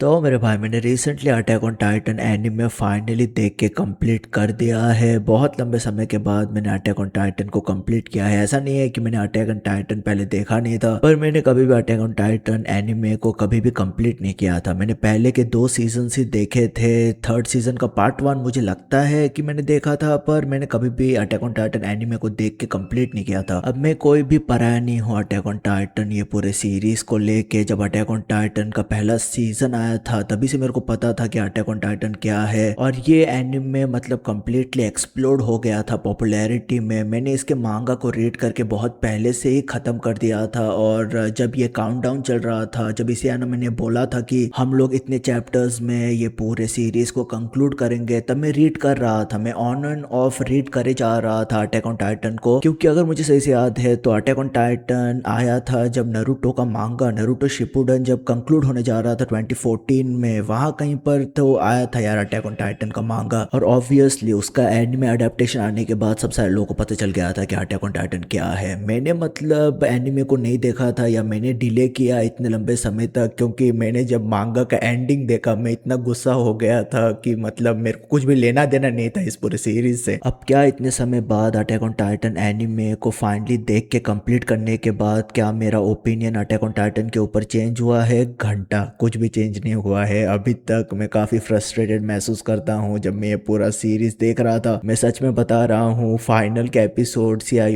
तो मेरे भाई मैंने recently attack on Titan anime finally देख के कंप्लीट कर दिया है। बहुत लंबे समय के बाद मैंने अटैक ऑन टाइटन को कंप्लीट किया है। ऐसा नहीं है कि मैंने अटैक ऑन टाइटन पहले देखा नहीं था, पर मैंने कभी भी अटैक ऑन टाइटन एनीमे को कभी भी कंप्लीट नहीं किया था। मैंने पहले के 2 सीजन ही देखे थे। थर्ड सीजन का पार्ट 1 मुझे लगता है कि मैंने देखा था, पर मैंने कभी भी अटैक ऑन टाइटन एनीमे को देख के कंप्लीट नहीं किया था। अब मैं कोई भी पराया नहीं हूँ अटैक ऑन टाइटन ये पूरे सीरीज को लेके। जब अटैक ऑन टाइटन का पहला सीजन आया था तभी से मेरे को पता था कि अटैक ऑन टाइटन क्या है, और ये एनिमे मतलब कंप्लीटली एक्सप्लोड हो गया था पॉपुलैरिटी में। मैंने इसके मांगा को रीड करके बहुत पहले से ही खत्म कर दिया था, और जब ये काउंटडाउन चल रहा था, जब इसे एनिमे ने बोला था कि हम लोग इतने चैप्टर्स में ये पूरे सीरीज को कंक्लूड करेंगे, तब मैं रीड कर रहा था। मैं ऑन एंड ऑफ रीड करे जा रहा था अटैक ऑन टाइटन को, क्योंकि अगर मुझे सही से याद है तो अटैक ऑन टाइटन आया था जब नरूटो का मांगा, नरूटो शिपुडन जब कंक्लूड होने जा रहा था 2014 में, वहां कहीं पर तो आया था यार अटैक ऑन टाइटन का मांगा। और ऑब्वियसली उसका एनिमे अडेप्टेशन आने के बाद सब सारे लोगों को पता चल गया था कि अटैक ऑन टाइटन क्या है। मैंने मतलब एनिमे को नहीं देखा था, या मैंने डिले किया इतने लंबे समय तक, क्योंकि मैंने जब मांगा का एंडिंग देखा मैं इतना गुस्सा हो गया था कि मतलब मेरे को कुछ भी लेना देना नहीं था इस पूरे सीरीज से। अब क्या इतने समय बाद अटैक ऑन टाइटन एनिमे को फाइनली देख के कंप्लीट करने के बाद क्या मेरा ओपिनियन अटैक ऑन टाइटन के ऊपर चेंज हुआ है? घंटा कुछ भी चेंज नहीं हुआ है। अभी तक मैं काफ़ी फ्रस्ट्रेटेड महसूस करता हूँ जब मैं ये पूरा सीरीज देख रहा था। मैं सच में बता रहा हूँ, फाइनल के एपिसोड्स या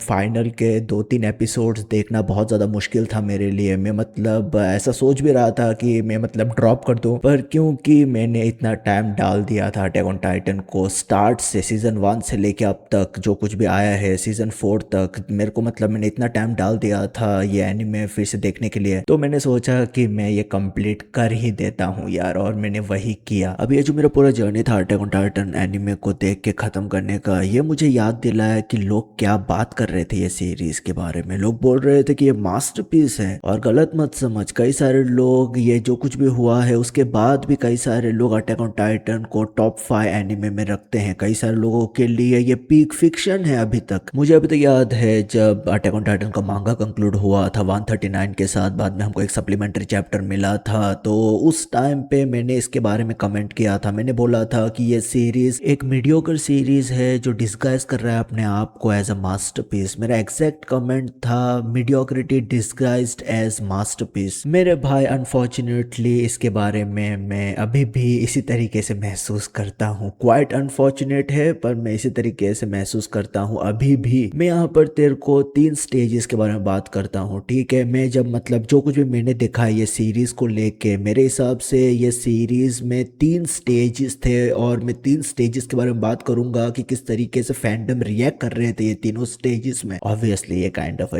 फाइनल के 2-3 एपिसोड्स देखना बहुत ज़्यादा मुश्किल था मेरे लिए। मैं मतलब ऐसा सोच भी रहा था कि मैं मतलब ड्रॉप कर दूँ, पर क्योंकि मैंने इतना टाइम डाल दिया था अटैक ऑन टाइटन को, स्टार्ट से सीजन 1 से लेके अब तक जो कुछ भी आया है सीजन 4 तक, मेरे को मतलब मैंने इतना टाइम डाल दिया था ये एनिमे फिर से देखने के लिए, तो मैंने सोचा कि मैं ये कंप्लीट कर ही देता हूँ यार, और मैंने वही किया। अब ये जो मेरा पूरा जर्नी था अटैक ऑन टाइटन एनिमे को देख के खत्म करने का, ये मुझे याद दिलाया कि लोग क्या बात कर रहे थे ये सीरीज के बारे में। लोग बोल रहे थे कि ये मास्टरपीस है, और गलत मत समझ, कई सारे लोग ये जो कुछ भी हुआ है उसके बाद भी कई सारे लोग अटैक ऑन टाइटन को टॉप 5 एनिमे में रखते हैं। कई सारे लोगों के लिए ये पीक फिक्शन है अभी तक। मुझे अभी तक याद है जब अटैक ऑन टाइटन का मांगा कंक्लूड हुआ था 139 के साथ, बाद में हमको एक सप्लीमेंट्री चैप्टर मिला था, तो उस टाइम पे मैंने इसके बारे में कमेंट किया था। मैंने बोला था कि ये सीरीज एक मीडियोकर सीरीज है जो डिस्गाइज कर रहा है अपने आप को एज अ मास्टरपीस। मेरा एग्जैक्ट कमेंट था, मीडियोक्रिटी डिस्गाइज्ड एज मास्टरपीस। मेरे भाई अनफॉर्चुनेटली इसके बारे में मैं अभी भी इसी तरीके से महसूस करता हूँ। क्वाइट अनफॉर्चुनेट है, पर मैं इसी तरीके से महसूस करता हूँ अभी भी। मैं यहाँ पर तेरे को 3 स्टेजेस के बारे में बात करता हूँ, ठीक है? मैं जब मतलब जो कुछ भी मैंने देखा है ये सीरीज को लेके, मेरे हिसाब से ये सीरीज में 3 स्टेजेस थे, और मैं 3 स्टेजेस के बारे में बात करूंगा कि किस तरीके से फैंडम रिएक्ट कर रहे थे ये तीनों स्टेजेस में। ऑब्वियसली ये काइंड ऑफ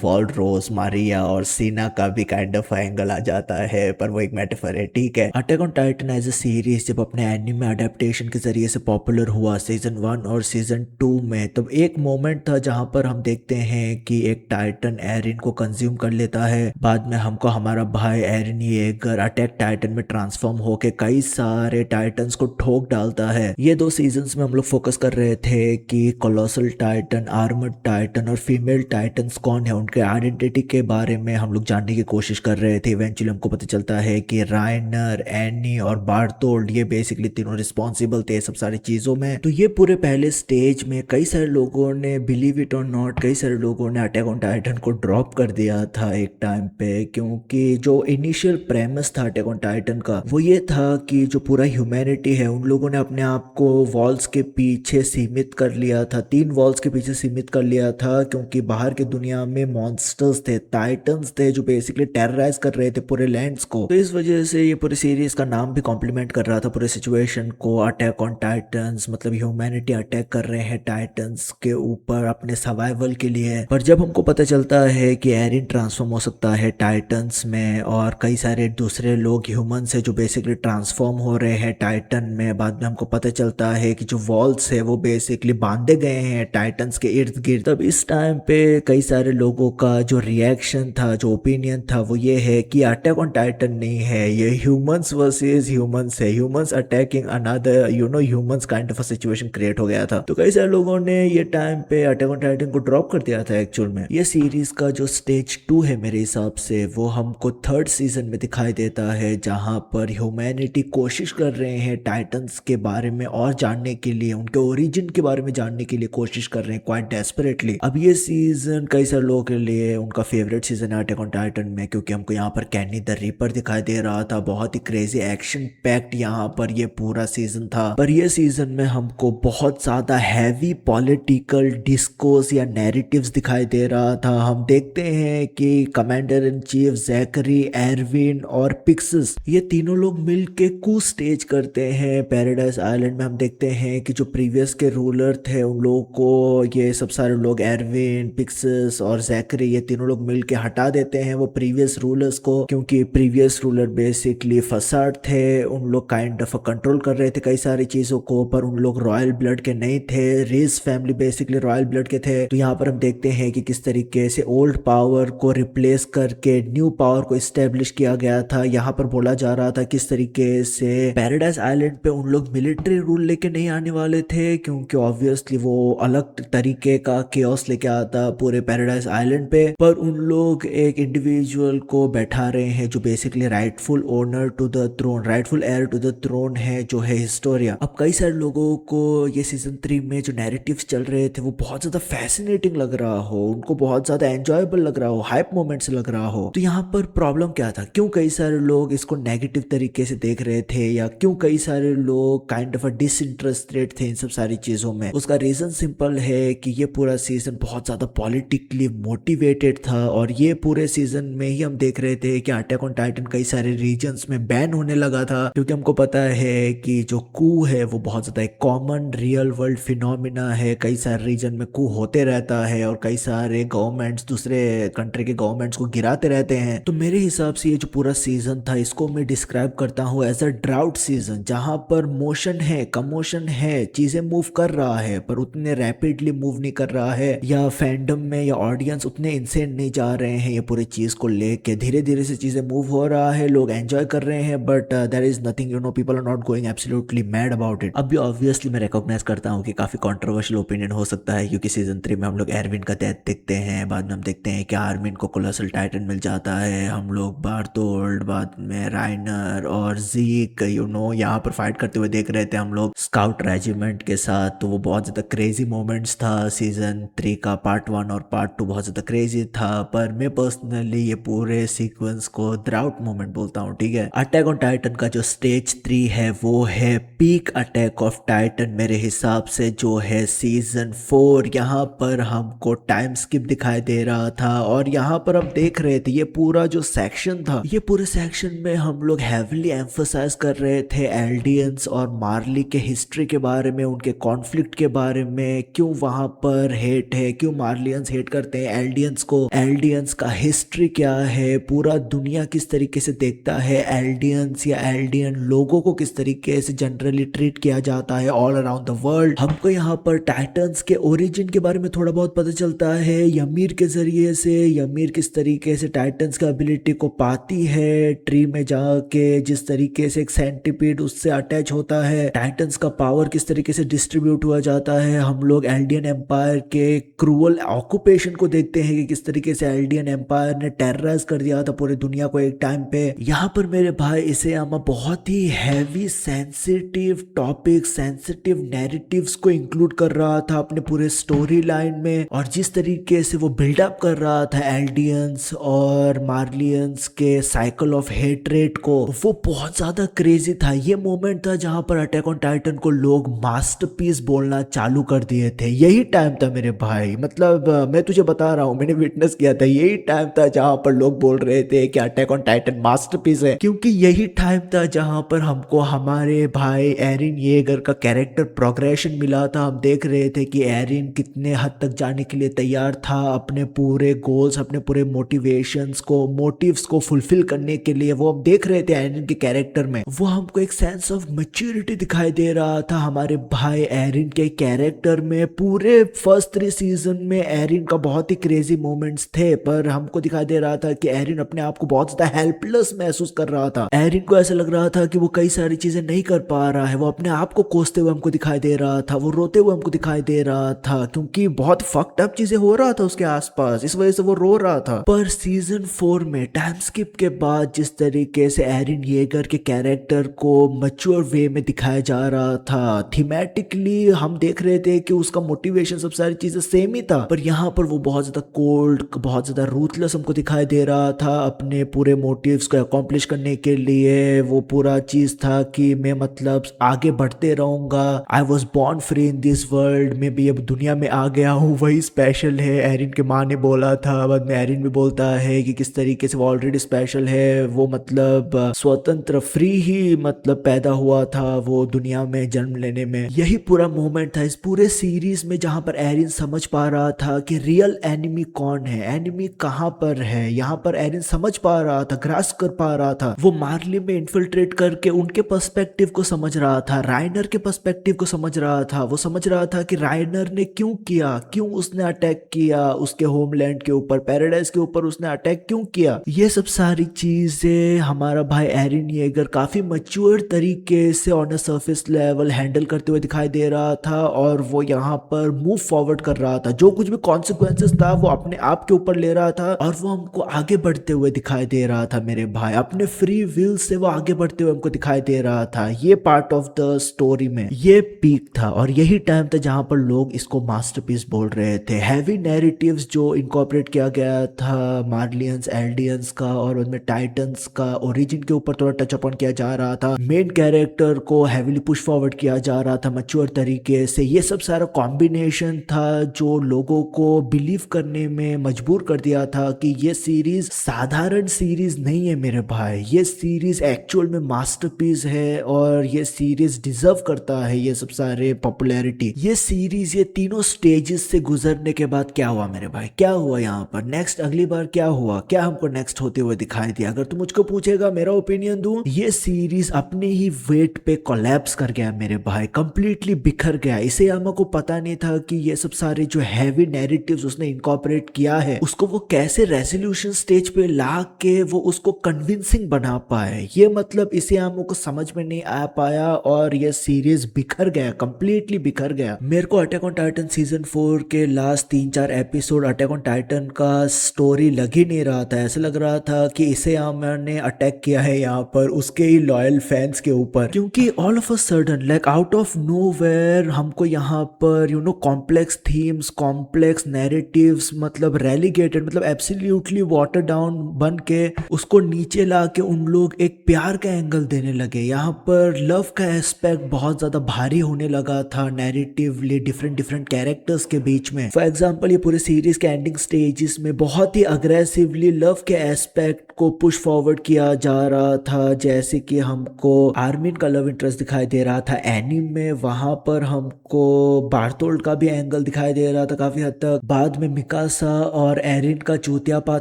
वॉल्ड्रोस, मारिया और सीना का भी काइंड ऑफ एंगल आ जाता है, पर वो एक मेटाफर है, ठीक है? Attack on Titan as a series जब अपने एनिमे अडेप्टेशन के जरिए से पॉपुलर हुआ सीजन 1 और सीजन 2 में, तब एक मोमेंट था जहां पर हम देखते हैं कि एक टाइटन एरिन को कंज्यूम कर लेता है। बाद में हमको हमारा भाई एरिन येगर अटैक टाइटन में ट्रांसफॉर्म होके कई सारे टाइटन्स को ठोक डालता है। ये 2 सीजन्स में हम लोग फोकस कर रहे थे कि कोलोसल टाइटन, आर्मर्ड टाइटन और फीमेल टाइटन्स कौन है, उनके आइडेंटिटी के बारे में हम लोग जानने की कोशिश कर रहे थे। इवेंचुअली हमको पता चलता है कि राइनर, एनी और बार्टोल्ड ये बेसिकली तीनों रिस्पॉन्सिबल थे सब सारी चीजों में। तो ये पूरे पहले स्टेज में कई सारे लोगों ने, बिलीव इट और नॉट, कई सारे लोगों ने अटैक ऑन टाइटन को ड्रॉप कर दिया था एक टाइम पे, क्योंकि जो इनिशियल प्रेमिस था अटैक ऑन टाइटन का वो ये था कि जो पूरा ह्यूमैनिटी है उन लोगों ने अपने आप को वॉल्स के पीछे सीमित कर लिया था, 3 वॉल्स के पीछे सीमित कर लिया था, क्योंकि बाहर की दुनिया में मॉन्स्टर्स थे, टाइटन्स थे जो बेसिकली टेरराइज कर रहे थे पूरे लैंड्स को। तो इस वजह से ये पूरी सीरीज का नाम भी कॉम्प्लीमेंट कर रहा था पूरे सिचुएशन को, अटैक ऑन टाइटन्स, मतलब ह्यूमैनिटी अटैक कर रहे हैं टाइटन्स के ऊपर अपने सर्वाइवल के लिए। पर जब हमको पता चलता है कि एरिन ट्रांसफॉर्म हो सकता है टाइटन्स में, और कई सारे दूसरे लोग ह्यूमंस है जो बेसिकली ट्रांसफॉर्म हो रहे हैं टाइटन में, बाद में हमको पता चलता है कि जो वॉल्स है वो बेसिकली बांधे गए हैं टाइटन्स के इर्द गिर्द, तब इस टाइम पे कई सारे लोगों का जो रिएक्शन था, जो ओपिनियन था, वो ये है कि अटैक ऑन टाइटन नहीं है, ये ह्यूमंस वर्सेस ह्यूमंस है, humans attacking another humans kind of a situation create हो गया था। तो कई सारे लोगों ने ये टाइम पे अटैक ऑन टाइटन को ड्रॉप कर दिया था। एक्चुअल में ये सीरीज का जो स्टेज 2 है मेरे हिसाब से वो हमको 3rd सीजन में दिखाई देता है जहां पर ह्यूमैनिटी कोशिश कर रहे हैं टाइटन्स के बारे में और जानने के लिए, उनके ओरिजिन के बारे में जानने के लिए कोशिश कर रहे हैं क्वाइट डेस्परेटली। अब ये सीजन कई सारे लोगों के लिए उनका फेवरेट सीजन है अटैक ऑन टाइटन में, क्योंकि हमको यहाँ पर कैनी द रीपर दिखाई दे रहा था। बहुत ही क्रेजी एक्शन पैक्ड यहाँ पर ये पूरा सीजन था। पर ये सीजन में हमको बहुत ज्यादा हैवी पॉलिटिकल डिस्कोर्स या नैरेटिव्स दिखाई दे रहा था। हम देखते हैं कि commander in chief Zackly, Erwin और पिक्सस, ये तीनों लोग मिलके कू स्टेज करते हैं पैराडाइज आइलैंड में। हम देखते हैं कि जो प्रीवियस के रूलर थे उन लोगों को ये सब सारे लोग, एरविन, पिक्सस और जैकरी, ये तीनों लोग मिलके हटा देते हैं वो प्रीवियस रूलर्स को, क्योंकि प्रीवियस रूलर बेसिकली फसाड थे। उन लोग काइंड ऑफ कंट्रोल कर रहे थे कई सारी चीजों को, पर उन लोग रॉयल ब्लड के नहीं थे। Race family basically royal blood के थे। तो यहाँ पर हम देखते हैं कि किस तरीके से ओल्ड पावर को रिप्लेस करके न्यू पावर को इस्टेब्लिश किया गया था। यहाँ पर बोला जा रहा था किस तरीके से पैराडाइज आइलैंड पे उन लोग मिलिट्री रूल लेके नहीं आने वाले थे, क्योंकि ऑब्वियसली वो अलग तरीके का केओस लेके आता पूरे पैराडाइज आइलैंड पे। पर उन लोग एक इंडिविजुअल को बैठा रहे हैं जो basically rightful owner to the throne, rightful heir to the throne है, जो है हिस्टोरिया। अब कई सारे लोगों को ये सीजन 3 में जो नैरेटिव्स चल रहे थे वो बहुत ज्यादा फैसिनेटिंग लग रहा हो, उनको बहुत ज्यादा एंजॉयबल लग रहा हो, हाइप मोमेंट्स लग रहा हो। तो यहाँ पर प्रॉब्लम क्या था, क्यों कई सारे लोग इसको नेगेटिव तरीके से देख रहे थे, या क्यों कई सारे लोग काइंड ऑफ डिसइंटरेस्टेड थे इन सब सारी चीजों में? उसका रीजन सिंपल है कि ये पूरा सीजन बहुत ज्यादा पॉलिटिकली मोटिवेटेड था, और ये पूरे सीजन में ही हम देख रहे थे कि अटैक ऑन टाइटन कई सारे रीजन्स में बैन होने लगा था, क्योंकि हमको पता है कि जो कू है वो बहुत ज्यादा एक कॉमन रियल वर्ल्ड फिनोमिना है। कई सारे रीजन में कू होते रहता है और कई सारे गवर्नमेंट्स दूसरे कंट्री के गवर्नमेंट्स को गिराते रहते हैं। तो मेरे हिसाब से ये जो पूरा सीजन था इसको मैं डिस्क्राइब करता हूँ एज अ ड्राउट सीजन, जहां पर मोशन है, कमोशन है, चीजें मूव कर रहा है पर उतने रैपिडली मूव नहीं कर रहा है, या फैंडम में या ऑडियंस उतने इंसेंट नहीं जा रहे हैं ये पूरी चीज को लेके। धीरे धीरे से चीजें मूव हो रहा है, लोग एंजॉय कर रहे हैं, but there is nothing, you know, people are not going absolutely mad about it. अब भी ऑब्वियसली मैं रिकॉग्नाइज करता हूँ कि काफी कंट्रोवर्शियल ओपिनियन हो सकता है, क्योंकि सीजन 3 में हम लोग एरविन का डेथ देखते हैं, बाद में हम देखते हैं कि आर्मिन को कोलोसल टाइटन मिल जाता है, हम लोग बारतोल्ड, बाद में राइनर और जीक, यू नो, यहाँ पर फाइट करते हुए देख रहे थे हम लोग स्काउट रेजिमेंट के साथ। तो वो बहुत ज्यादा क्रेजी मोमेंट्स था सीजन 3 का। पार्ट 1 और पार्ट 2 बहुत ज्यादा क्रेजी था, पर मैं पर्सनली ये पूरे सीक्वेंस को ड्राउट मोमेंट बोलता हूँ, ठीक है। अटैक ऑन टाइटन का जो स्टेज 3 है वो है पीक अटैक ऑफ टाइटन मेरे हिसाब से, जो है सीजन 4। यहाँ पर हमको टाइम स्किप दिखाई दे रहा था, और यहाँ पर हम देख रहे थे ये पूरा जो सेक्शन था, ये पूरे सेक्शन में हम लोग हैविली एम्फसाइज कर रहे थे एल्डियंस और मार्ली के हिस्ट्री के बारे में, उनके कॉन्फ्लिक्ट के बारे में, क्यों वहां पर हेट है, क्यों मार्लियंस हेट करते हैं एल्डियंस को, एल्डियंस का हिस्ट्री क्या है, पूरा दुनिया किस तरीके से देखता है एल्डियंस या एल्डियन लोगों को किस तरीके से जनरली ट्रीट किया जाता है ऑल अराउंड द वर्ल्ड। हमको यहाँ पर टाइटन्स के ओरिजिन के बारे में थोड़ा बहुत पता चलता है यमीर के जरिए से, यमीर किस तरीके से टाइटन्स का एबिलिटी को पाती है ट्री में जाके, जिस तरीके से एक सेंटीपीड उससे अटैच होता है, टाइटन्स का पावर किस तरीके से डिस्ट्रीब्यूट हुआ जाता है। हम लोग एल्डियन एम्पायर के क्रूअल ऑक्यूपेशन को देखते हैं कि किस तरीके से एल्डियन एम्पायर ने टेरराइज कर दिया था पूरी दुनिया को एक टाइम पे। यहाँ पर मेरे भाई इसे हम बहुत ही heavy sensitive topic, sensitive narratives को इंक्लूड कर रहा था अपने पूरे स्टोरी लाइन में, और जिस तरीके से वो बिल्डअप कर रहा था एल्डियंस और मार्लियंस के साइकिल ऑफ हेट्रेट को, वो बहुत ज्यादा क्रेजी था। ये मोमेंट था जहां पर अटैक ऑन टाइटन को लोग मास्टरपीस बोलना चालू कर दिए थे। यही टाइम था मेरे भाई, मतलब मैं तुझे बता रहा हूँ, मैंने विटनेस किया था, यही टाइम था जहां पर लोग बोल रहे थे कि अटैक ऑन टाइटन मास्टरपीस है, क्योंकि यही टाइम था जहां पर हमको हमारे भाई एरिन येगर का कैरेक्टर प्रोग्रेशन मिला था। हम देख रहे थे कि एरिन कितने हद तक जाने के लिए तैयार था अपने पूरे गोल्स, अपने पूरे मोटिवेशंस को, मोटिव्स को फुलफिल करने के लिए। वो हम देख रहे थे एरिन के कैरेक्टर में, वो हमको एक सेंस ऑफ मैच्योरिटी दिखाई दे रहा था हमारे भाई एरिन के कैरेक्टर में। पूरे फर्स्ट 3 सीजन में एरिन का बहुत ही क्रेजी मोमेंट्स थे, पर हमको दिखाई दे रहा था कि एरिन अपने आप को बहुत ज्यादा हेल्पलेस महसूस कर रहा था। एरिन को ऐसा लग रहा था कि वो कई सारी चीजें नहीं कर पा रहा है, वो अपने आप को कोसते हुए हमको दिखाई दे रहा था, वो रोते हुए हमको दिखाई दे रहा था, क्योंकि बहुत फक्ड अप चीजें हो रहा था उसके आसपास, इस वजह से वो रो रहा था। पर सीजन 4 में टाइम स्किप के बाद जिस तरीके से एरिन येगर के कैरेक्टर को मैच्योर वे में दिखाया जा रहा था, थीमेटिकली हम देख रहे थे कि उसका मोटिवेशन सब सारी चीजें सेम ही था, पर यहाँ पर वो बहुत ज्यादा कोल्ड, बहुत ज्यादा रूथलेस हमको दिखाई दे रहा था। अपने पूरे मोटिव्स को अकॉम्प्लिश करने के लिए वो पूरा चीज था कि मैं मतलब आगे बढ़ते रहूंगा। I was born free in this world, मैं भी अब दुनिया में आ गया हूँ, वही स्पेशल है। एरिन के माँ ने बोला था, बाद में एरिन भी बोलता है कि किस तरीके से वो ऑलरेडी स्पेशल है, वो मतलब स्वतंत्र फ्री ही मतलब पैदा हुआ था वो दुनिया में जन्म लेने में। यही पूरा मोमेंट था इस पूरे सीरीज में जहां पर एरिन समझ पा रहा था कि रियल एनिमी कौन है, एनिमी कहां पर है। यहाँ पर एरिन समझ पा रहा था, ग्रास्प कर पा रहा था। वो मार्ली में इन्फिल्ट्रेट करके उनके पर्सपेक्टिव को समझ रहा था, राइनर के पर्सपेक्टिव को समझ रहा था। वो समझ रहा था कि राइनर ने क्यों किया, क्यों उसने अटैक किया उसके होमलैंड के ऊपर, पैराडाइज के ऊपर उसने अटैक क्यों किया। ये सब सारी चीजें हमारा भाई एरिन येगर काफी मैच्योर तरीके से on a surface level handle करते हुए दिखाई दे रहा था, और वो यहाँ पर मूव फॉरवर्ड कर रहा था। जो कुछ भी कॉन्सिक्वेंसेस था वो अपने आप के ऊपर ले रहा था, और वो हमको आगे बढ़ते हुए दिखाई दे रहा था मेरे भाई। अपने फ्री विल से वो आगे बढ़ते हुए हमको दिखाई दे रहा था। ये पार्ट ऑफ द स्टोरी में ये पीक था, और यही टाइम था जहां पर लोग इसको मास्टरपीस बोल रहे थे। हैवी नैरेटिव्स जो इनकॉर्पोरेट किया गया था मार्लियंस, एल्डियंस का और उनमें टाइटन्स का ओरिजिन के ऊपर थोड़ा टच अपॉन किया जा रहा था। मेन कैरेक्टर को हैवीली पुश फॉरवर्ड किया जा रहा था मैच्योर तरीके से। ये सब सारा कॉम्बिनेशन था जो लोगों को बिलीव करने में मजबूर कर दिया था कि ये सीरीज साधारण सीरीज नहीं है मेरे भाई, ये सीरीज एक्चुअल में मास्टरपीस है, और ये सीरीज डिजर्व करता है ये सब सारे पॉपुलैरिटी। ये सीरीज ये तीनों स्टेजेस से गुजरने के बाद क्या हुआ मेरे भाई, क्या हुआ यहाँ पर नेक्स्ट, अगली बार क्या हुआ, क्या हमको नेक्स्ट होते हुए दिखाई दिया। अगर तू मुझको पूछेगा मेरा ओपिनियन दूं, ये सीरीज अपने ही वेट पे कोलैप्स कर गया मेरे भाई, कंप्लीटली बिखर गया। इसे हमको पता नहीं था कि ये सब सारे जो हैवी नैरेटिव्स उसने इनकॉर्पोरेट किया है उसको वो कैसे रेजोल्यूशन स्टेज पे ला के वो उसको कन्विंसिंग बना पाए। ये मतलब इसे हमको समझ में नहीं आ पाया, और ये सीरीज बिखर गया, कंप्लीटली बिखर गया। मेरे को अटैक ऑन टाइटन सीजन 4 के last 3-4 episode attack on Titan का स्टोरी लग ही नहीं रहा था। ऐसा लग रहा था कि इसे हमने अटैक किया है यहाँ पर उसके ही लॉयल फैंस के ऊपर, क्योंकि all of a sudden like out of nowhere हमको यहाँ पर कॉम्प्लेक्स थीम्स, कॉम्प्लेक्स नैरेटिव्स मतलब रेलीगेटेड, मतलब एब्सोल्युटली वाटर डाउन बन के उसको नीचे ला के उन लोग एक प्यार का एंगल देने लगे। यहाँ पर लव का एस्पेक्ट बहुत ज्यादा भारी होने लगा था नैरेटिवली डिफरेंट डिफरेंट कैरेक्टर्स के बीच में। फॉर एग्जांपल ये पूरे सीरीज के एंडिंग स्टेजेस में बहुत ही अग्रेसिवली लव के एस्पेक्ट को पुश फॉरवर्ड किया जा रहा था, जैसे कि हमको आर्मिन का लव इंटरेस्ट दिखाई दे रहा था एनीम में, वहां पर हमको बार्थोल्ड का भी एंगल दिखाई दे रहा था काफी हद तक। बाद में मिकासा और एरिन का चूतियापा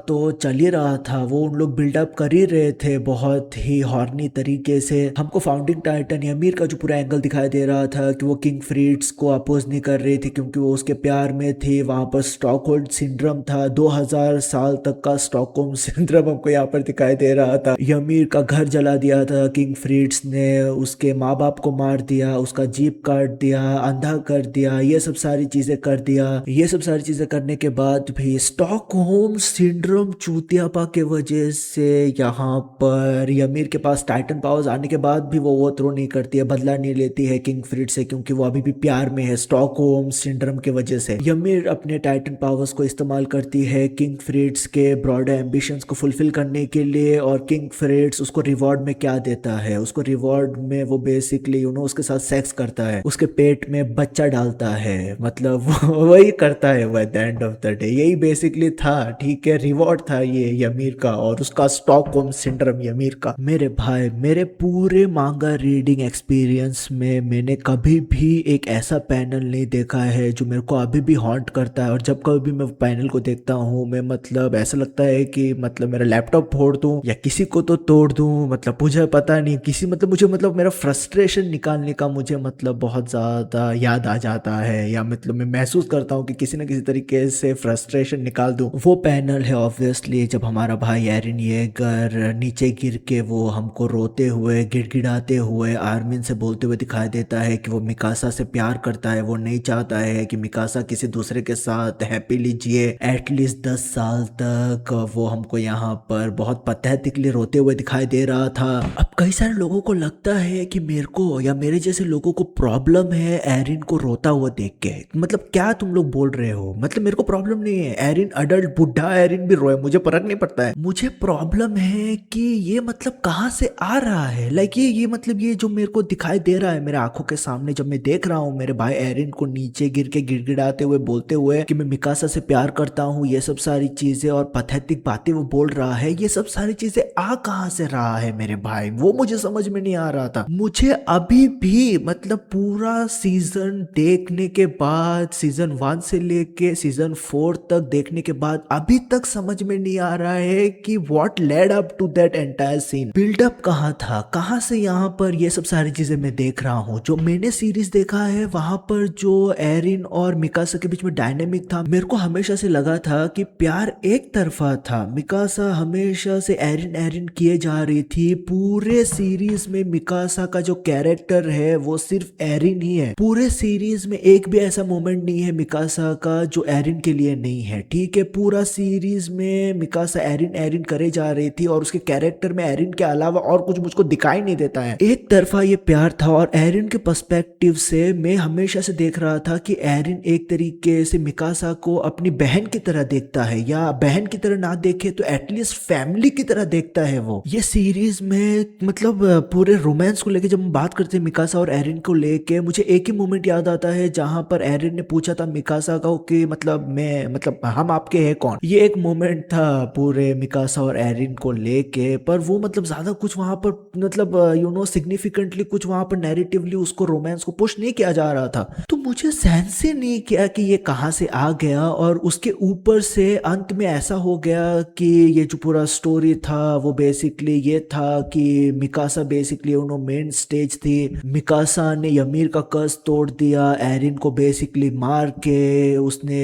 तो चल ही रहा था, वो उन लोग बिल्डअप कर ही रहे थे बहुत ही हॉर्नी तरीके से। हमको फाउंडिंग टाइटन यमीर का जो पूरा एंगल दिखाई दे रहा था कि वो किंग फ्रीड्स को अपोज नहीं कर रही थी क्योंकि वो उसके प्यार में थी। वहां पर स्टॉकहोल्म सिंड्रोम था, 2000 साल तक का स्टॉकहोल्म सिंड्रोम हमको यहाँ पर दिखाई दे रहा था। यमीर का घर जला दिया था किंग फ्रीड्स ने, उसके माँ बाप को मार दिया, उसका जीप काट दिया, अंधा कर दिया, ये सब सारी चीजें कर दिया। ये सब सारी चीजें करने के बाद भी स्टॉकहोल्म सिंड्रोम चूतियापा के वजह से यहाँ पर यमीर के पास टाइटन पावर्स आने के बाद भी वो ओवरथ्रो नहीं करती है, बदला नहीं लेती है किंग फ्रीड से, क्योंकि वो अभी भी प्यार में है स्टॉकहोल्म सिंड्रोम के वजह से। यमीर अपने टाइटन पावर्स को इस्तेमाल करती है किंग फ्रीड्स के ब्रॉडर एम्बिशंस को फुलफिल करने के लिए, और किंग फ्रीड्स उसको रिवॉर्ड में क्या देता है, उसको रिवॉर्ड में वो बेसिकली उसके साथ सेक्स करता है, उसके पेट में बच्चा डालता है, मतलब वही करता है वो eight the end of the day. यही बेसिकली था, ठीक है, रिवॉर्ड था ये यमीर का और उसका स्टॉकहोल्म सिंड्रोम यमीर का। मेरे भाई मेरे पूरे मांगा रीडिंग एक्सपीरियंस में मैंने कभी भी एक ऐसा पैनल नहीं देखा है जो मेरे को अभी भी हॉन्ट करता है, और जब कभी भी मैं पैनल को देखता हूँ मैं मतलब ऐसा लगता है कि मतलब मेरा लैपटॉप फोड़ दूं या किसी को तो तोड़ दूं, मतलब मुझे पता नहीं किसी मतलब मुझे मतलब मेरा फ्रस्ट्रेशन निकालने का मुझे मतलब बहुत ज्यादा याद आ जाता है, या मतलब मैं महसूस करता हूँ कि किसी न किसी तरीके से फ्रस्ट्रेशन निकाल दूं। वो पैनल है ऑब्वियसली जब हमारा भाई एरिन येगर नीचे गिर के वो हमको रोते हुए गिड़गिड़ाते हुए आर्मिन से बोलते हुए दिखाई देता है कि वो मिकासा से प्यार करता है, वो नहीं चाहता है कि मिकासा किसी दूसरे के साथ हैप्पीली जिए एटलीस्ट 10 साल तक। वो हमको यहाँ पर बहुत पैथेटिकली रोते हुए दिखाई दे रहा था। अब कई सारे लोगों को लगता है कि मेरे को या मेरे जैसे लोगों को प्रॉब्लम है एरिन को रोता हुआ देख के। मतलब क्या तुम लोग बोल रहे हो? मतलब मेरे को प्रॉब्लम नहीं है, एरिन अडल्ट बुढ़ा एरिन भी रोए, मुझे फर्क नहीं पड़ता है। मुझे प्रॉब्लम है कि ये मतलब कहाँ से आ रहा है। लाइक ये मतलब ये जो मेरे को दिखाई दे रहा है मेरे आंखों के सामने, जब मैं देख रहा हूँ मेरे भाई एरिन को नीचे गिर के गिड़गिड़ाते हुए बोलते हुए कि मैं मिकासा से प्यार करता हूँ, ये सब सारी चीजें और पैथेटिक बातें वो बोल रहा है, ये सब सारी चीजें आ कहाँ से रहा है मेरे भाई, वो मुझे समझ में नहीं आ रहा था। मुझे अभी भी मतलब पूरा सीजन देखने के बाद, सीजन 1 से लेके सीजन 4 तक देखने के बाद अभी तक समझ में नहीं आ रहा है कि what led up to that entire scene. Buildup कहाँ था, कहाँ से यहाँ पर ये सब सारी चीजें मैं देख रहा हूँ। जो मैंने सीरीज देखा है वहां पर जो एरिन और मिकासा के बीच में डायनेमिक था, मेरे को हमेशा से लगा था कि प्यार एक तरफा था। मिकासा हमेशा से एरिन एरिन किए जा रही थी। पूरे सीरीज में मिकासा का जो कैरेक्टर है वो सिर्फ एरिन ही है। पूरे सीरीज में एक भी ऐसा मोमेंट नहीं है मिकासा का जो एरिन के लिए नहीं है। ठीक है, पूरा सीरीज में मिकासा एरिन एरिन करे जा रही थी और उसके कैरेक्टर में एरिन के अलावा और कुछ मुझको दिखाई नहीं देता है। एक तरफा ये प्यार था और एरिन के पर्सपेक्टिव से मैं हमेशा से देख रहा था कि एरिन एक तरीके से मिकासा को अपनी बहन की तरह देखता है, या बहन की तरह ना देखे तो एटलीस्ट फैमिली की तरह देखता है वो। ये सीरीज में मतलब पूरे रोमांस को लेके जब हम बात करते हैं मिकासा और एरिन को लेके, मुझे एक ही मोमेंट याद आता है जहां पर एरिन ने पूछा था मिकासा को कि मतलब हम आपके हैं कौन। ये एक मोमेंट था पूरे मिकासा और एरिन को लेके, पर वो मतलब ज्यादा कुछ वहां पर मतलब सिग्निफिकेंटली कुछ वहां पर नैरेटिवली उसको रोमांस को पुश नहीं किया जा रहा था। तो मुझे सेंस ही नहीं किया कि ये कहां से आ गया। और उसके ऊपर से अंत में ऐसा हो गया कि ये जो पूरा स्टोरी था वो बेसिकली ये था कि मिकासा बेसिकली मेन स्टेज थी, मिकासा ने यमीर का कर्ज तोड़ दिया, एरिन को बेसिकली मार के उसने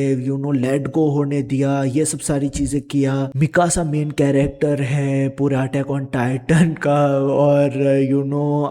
लेट गो होने दिया, ये सब सारी चीजें किया। मिकासा मेन कैरेक्टर है पूरे अटैक ऑन टाइटन का, और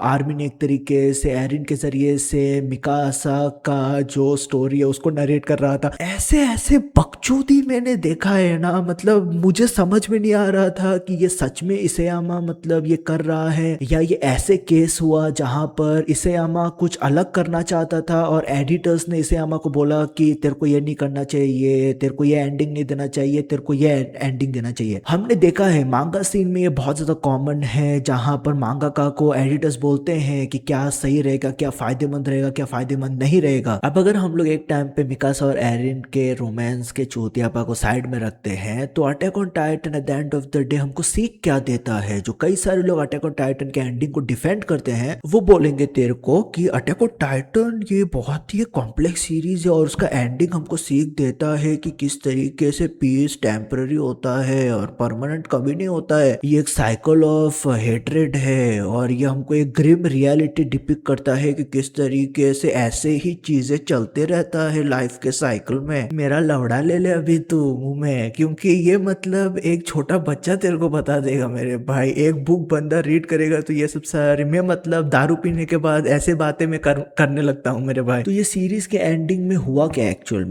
आर्मी ने एक तरीके से एरिन के जरिए से मिकासा का जो स्टोरी है उसको नरेट कर रहा था। ऐसे ऐसे बकचोदी मैंने देखा है ना, मतलब मुझे समझ में नहीं आ रहा था कि ये सच में इसेयामा मतलब ये कर रहा है, या ये ऐसे केस हुआ जहां पर इसेयामा कुछ अलग करना चाहता था और एडिटर्स ने इसेयामा को बोला कि तेरे को ये नहीं करना चाहिए, तेरे को ये एंडिंग नहीं देना चाहिए, तेरे को ये एंडिंग देना चाहिए। हमने देखा है मांगा सीन में ये बहुत ज्यादा कॉमन है, जहां पर मांगाका को एडिटर्स बोलते हैं कि क्या सही रहेगा, क्या फायदेमंद रहेगा, क्या फायदेमंद नहीं रहेगा। अब अगर हम लोग एक टाइम पे मिकासा और एरिन के रोमांस के चूतियापा को साइड में रखते हैं, तो attack on Titan eight the end of the day हमको सीख क्या देता है। जो कई सारे लोग अटैक ऑन टाइटन के एंडिंग को डिफेंड करते हैं वो बोलेंगे तेरे को कि अटैक ऑन टाइटन ये बहुत ही कॉम्प्लेक्स सीरीज है और उसका एंडिंग हमको सीख देता है कि किस तरीके से पीस टेम्पररी होता है और परमानेंट कभी नहीं होता है। ये एक साइकिल ऑफ हेट्रेड है और ये हमको एक ग्रिम रियलिटी डिपिक्ट करता है कि किस तरीके से ऐसे ही चीजें चलते रहता है लाइफ के साइकिल में। मेरा लवड़ा ले ले अभी तू मुंह में, क्योंकि ये मतलब एक छोटा बच्चा तेरे को बता देगा मेरे भाई। एक बुक बंदा रीड करेगा तो ये सब सारे मैं मतलब दारू पीने के बाद ऐसे बातें मैं करने लगता हूँ मेरे भाई। तो ये सीरीज के एंडिंग में हुआ क्या एक्चुअल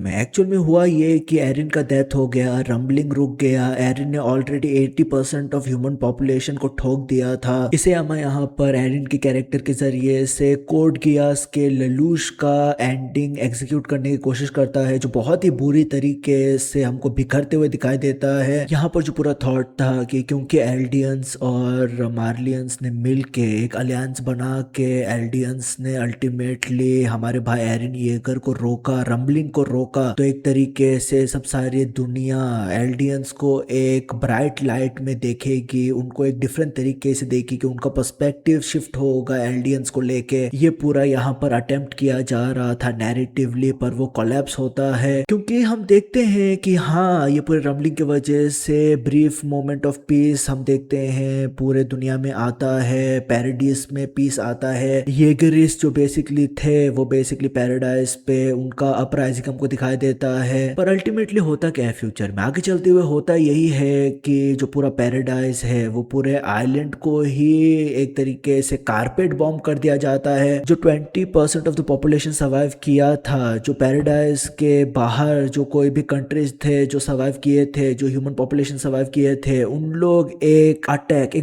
में हुआ ये कि एरिन का डेथ हो गया, रंबलिंग रुक गया, एरिन ने ऑलरेडी 80% ऑफ ह्यूमन पॉपुलेशन को ठोक दिया था। इसे हम यहाँ पर एरिन के कैरेक्टर के जरिए से कोड गियास के ललूश का एंडिंग एग्जीक्यूट करने की कोशिश करता है, जो बहुत ही बुरी तरीके से हमको बिखरते हुए दिखाई देता है। यहाँ पर जो पूरा थॉट था कि क्योंकि एल्डियंस और मार्लियंस ने मिल के एक अलियंस बना के एल्डियंस ने अल्टीमेटली हमारे भाई एरिन येगर को रोका, रंबलिंग को रोका, तो एक तरीके से सब सारी दुनिया एल्डियंस को एक ब्राइट लाइट में देखेगी, उनको एक डिफरेंट तरीके से देखेगी, उनका पर्सपेक्टिव शिफ्ट होगा एल्डियंस को लेके। ये पूरा यहाँ पर अटेम्प्ट किया जा रहा था नैरेटिवली, पर वो कोलैप्स होता है क्योंकि हम देखते हैं कि हाँ ये पूरे रंबलिंग की वजह से ब्रीफ मोमेंट ऑफ पीस हम देखते हैं पूरे दुनिया में आता है, पैराडाइस में पीस आता है। येगरिस जो बेसिकली थे वो बेसिकली पैराडाइस पे उनका अपराइजिंग हमको दिखाई देता है। पर अल्टीमेटली होता क्या है फ्यूचर में आगे चलते हुए, होता यही है कि जो पूरा पैराडाइस है वो पूरे आइलैंड को ही एक तरीके से कारपेट बॉम्ब कर दिया जाता है। जो 20% ऑफ द पॉपुलेशन सर्वाइव किया था, जो पैराडाइस के बाहर जो कोई भी कंट्रीज थे जो सर्वाइव किए थे, जो ह्यूमन पॉपुलेशन सर्वाइव किए थे, है उन लोग एक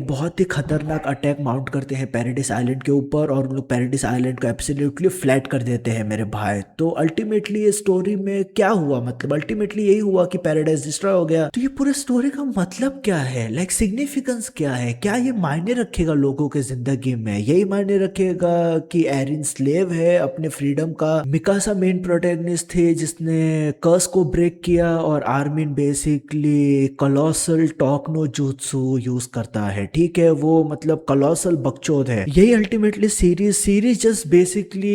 बहुत ही खतरनाक अटैक माउंट करते हैं पैराडाइस आइलैंड के ऊपर और उन लोग पैराडाइस आइलैंड को एब्सोल्युटली फ्लैट कर देते हैं मेरे भाई। तो अल्टीमेटली ये स्टोरी में क्या हुआ, मतलब अल्टीमेटली यही हुआ कि पैराडाइस डिस्ट्रॉय हो गया। तो ये पूरे स्टोरी का मतलब क्या है, लाइक सिग्निफिकेंस क्या है, क्या ये मायने रखेगा लोगों के जिंदगी में? यही मायने रखेगा कि एरिन स्लेव है अपने फ्रीडम का, मिकासा मेन प्रोटैगनिस्ट थे जिसने कर्स को ब्रेक किया और आर्मिन बेसिकली कॉलोसल टॉक नो जुत्सु यूज करता है, ठीक है, वो मतलब कॉलोसल बकचोद है। यही ultimately series just basically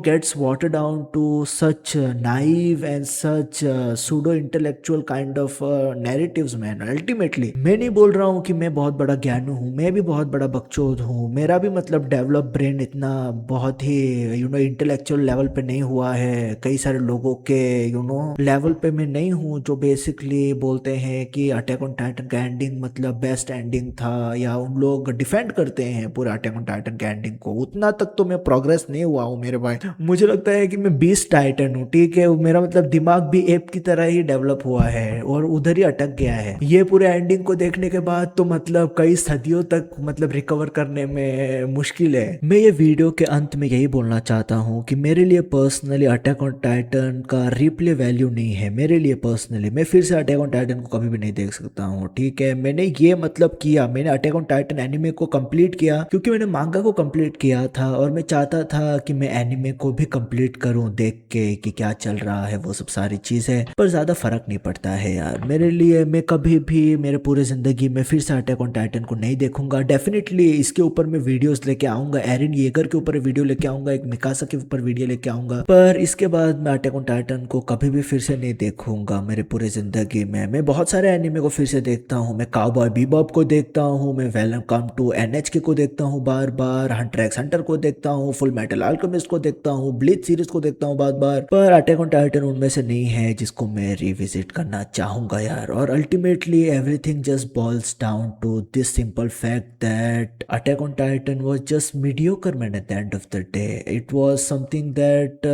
gets water down to such naive and such pseudo intellectual kind of narratives man. Ultimately मैं नहीं बोल रहा हूँ कि मैं बहुत बड़ा ज्ञानी हूँ, मैं भी बहुत बड़ा बकचोद हूँ, मेरा भी मतलब डेवलप ब्रेन इतना बहुत ही इंटेलेक्चुअल लेवल पे नहीं हुआ है, कई सारे लोगों के लेवल पे मैं नहीं हूँ जो बेसिकली बोलते हैं कि अटैक ऑन टाइटन का एंडिंग मतलब बेस्ट एंडिंग था, या उन लोग डिफेंड करते हैं पूरा अटैक ऑन टाइटन के एंडिंग को। उतना तक तो मैं प्रोग्रेस नहीं हुआ हूँ मेरे भाई। मुझे लगता है कि मैं 20 टाइटन हूँ, ठीक है, मेरा मतलब दिमाग भी एप की तरह ही डेवलप हुआ है और उधर ही अटक गया है। ये पूरे एंडिंग को देखने के बाद तो मतलब कई सदियों तक मतलब रिकवर करने में मुश्किल है। मैं ये वीडियो के अंत में यही बोलना चाहता हूँ कि मेरे लिए पर्सनली अटैक ऑन टाइटन का रिप्ले वैल्यू नहीं है। मेरे लिए पर्सनली मैं फिर से अटैक ऑन टाइटन को कभी भी नहीं देख सकता हूँ, ठीक है। मैंने ये मतलब किया, मैंने अटैक ऑन टाइटन एनिमे को कंप्लीट किया क्योंकि मैंने मांगा को कंप्लीट किया था और मैं चाहता था कि मैं एनिमे को भी कंप्लीट करूं देख के कि क्या चल रहा है, वो सब सारी चीजें। पर ज्यादा फर्क नहीं पड़ता है यार मेरे लिए। मैं कभी भी मेरे पूरे जिंदगी में फिर से अटैक ऑन टाइटन को नहीं देखूंगा। डेफिनेटली इसके ऊपर मैं वीडियोस लेके आऊंगा, एरिन येगर के ऊपर वीडियो लेके आऊंगा, एक मिकासा के ऊपर वीडियो लेके आऊंगा, पर इसके बाद मैं अटैक ऑन टाइटन को कभी भी फिर से नहीं देखूंगा मेरे पूरे जिंदगी में। मैं बहुत सारे एनिमे को फिर से देखता हूँ, मैं काउबॉय बीबॉप को देखता हूँ, मैं वेलकम टू एनएचके को देखता हूँ बार बार, हंटर एक्स हंटर को देखता हूँ, फुल मेटल अल्केमिस्ट को देखता हूँ, ब्लीच सीरीज को देखता हूँ बार बार, पर अटैक ऑन टाइटन उनमें से नहीं है जिसको मैं रिविजिट करना चाहूंगा यार। और ultimately everything just boils down to this simple fact that Attack on Titan was just mediocre man at the end of the day. It was something that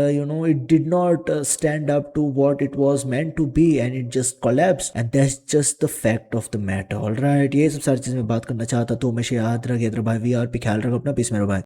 it did not stand up to what it was meant to be and it just collapsed and that's just the fact of the matter। Alright, ये सब सारी चीज़ मैं बात करना चाहता तो हमेशा याद रख भाई, वी आर पे ख्याल रख अपना, पीस मेरा भाई।